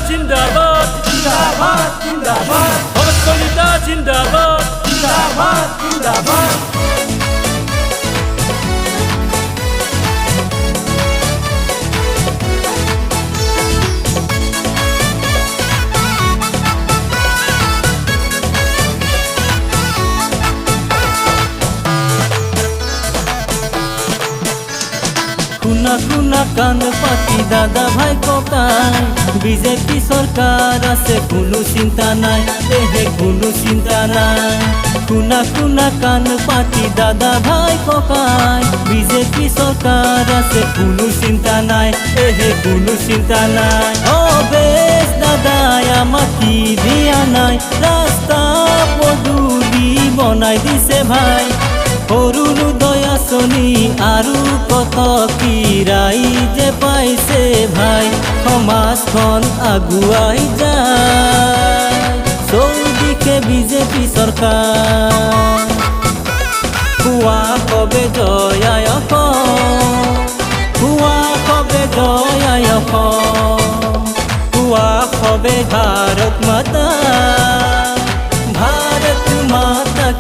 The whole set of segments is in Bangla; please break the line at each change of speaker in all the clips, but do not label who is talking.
জিন্দাবাদ
জিন্দাবাদ জিন্দাবাদ
ভগৎ কলিতা জিন্দাবাদ
জিন্দাবাদ জিন্দাবাদ
খুনা খুনা কান পাতি দাদা ভাই ককাই বিজেপি সরকার আছে কোনো চিন্তা নাই এহে কোনো চিন্তা নাই খুনা খুনা কান পাতি দাদা ভাই ককাই বিজেপি সরকার আছে কোনো চিন্তা নাই এহে কোনো চিন্তা নাই ও বেশ দাদাই আমাক কি দিয়া নাই রাস্তা পদূলি বনাই দিছে ভাই অরুণোদয় আঁচনি আৰু কত কি ৰাইজে পাইছে ভাই সমাজখন আগুৱাই যায় চৌদিশে বিজেপি চৰকাৰ কোৱা কবে জয় আই অসম কোৱা কবে জয় আই অসম কোৱা কবে ভাৰত মাতা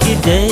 কি জয়।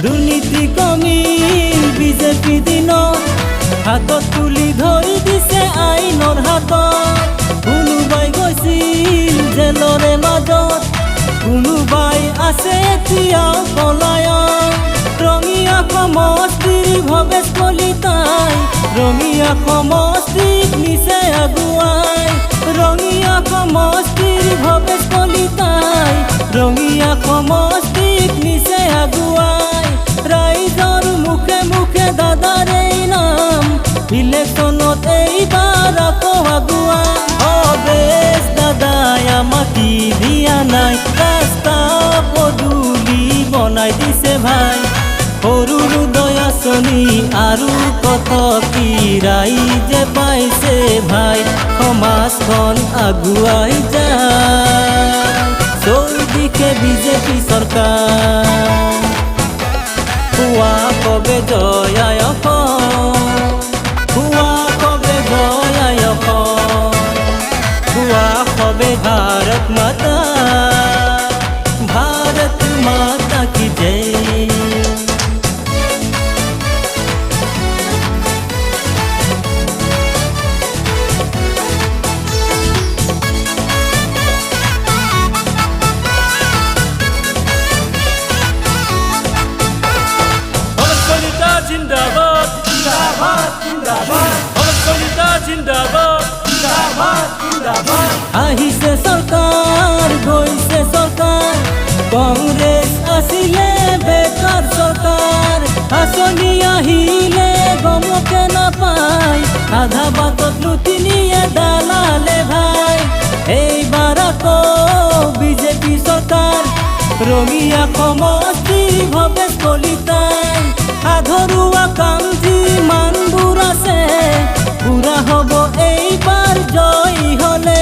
দুর্নীতি কমিল বিজেপি দিনত হাতত তুলি ধৰি দিছে আইনৰ হাতত কোনোবাই গৈছিল জেলৰে মাজত কোনোবাই আছে এতিয়াও পলায়ন ৰঙিয়া সমষ্টিৰ ভৱেশ কলিতাই ৰঙিয়া সমষ্টিক নিছে আগুৱাই ৰঙিয়া সমষ্টিৰ ভৱেশ কলিতাই ৰঙিয়া সমষ্টিক নিছে আগুৱাই ৰাইজৰ মুখে মুখে দাদাৰ এই নাম ইলেকশ্যনত এইবাৰ আকৌ আগুৱাই বেশ দাদাই আমাক কি দিয়া নাই ৰাস্তা পদূলি বনাই দিছে ভাই অৰুণোদয় আঁচনি আৰু কত কি ৰাইজে পাইছে ভাই সমাজখন আগুৱাই যায় চৌদিশে বিজেপি চৰকাৰ কোৱা কবে জয় আই অসম কোৱা কবে জয় আই অসম কোৱা কবে ভাৰত মাতা কি জয়।
জিন্দাবাদ
জিন্দাবাদ জিন্দাবাদ
ভগৎ কলিতা জিন্দাবাদ
জিন্দাবাদ জিন্দাবাদ
আহিছে চৰকাৰ গৈছে চৰকাৰ কংগ্ৰেছ আছিলে বেকাৰ চৰকাৰ আঁচনি আহিলে গমকে নাপায় আধা বাটত লুটি নিয়ে দালালে ভাই এইবাৰ আকৌ বিজেপি চৰকাৰ ৰঙিয়া সমষ্টি ভৱেশ কলিতাই আধৰুৱা কাম যিমানবোৰ আছে পুৰা হ'ব এইবাৰ জয় হলে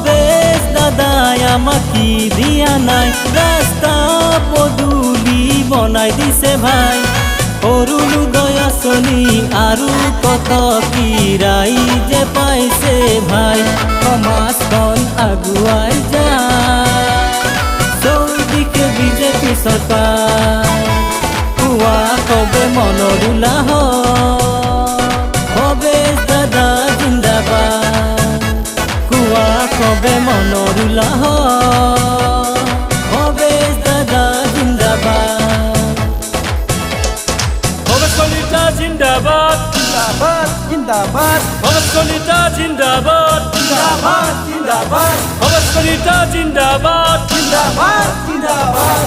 বেশ দাদাই আমাক কি দিয়া নাই ৰাস্তা পদূলি বনাই দিছে ভাই অৰুণোদয় আঁচনি আৰু কত কি ৰাইজে পাইছে ভাই সমাজখন আগুৱাই যায় চৌদিশে বিজেপি চৰকাৰ কোৱা কবে মনৰ উলাহ বেশ দাদা জিন্দাবাদ কোৱা কবে মনৰ উলাহ বেশ দাদা জিন্দাবাদ
ভগৎ কলিতা জিন্দাবাদ
জিন্দাবাদ জিন্দাবাদ
ভগৎ কলিতা জিন্দাবাদ
জিন্দাবাদ জিন্দাবাদ
ভগৎ কলিতা জিন্দাবাদ
জিন্দাবাদ জিন্দাবাদ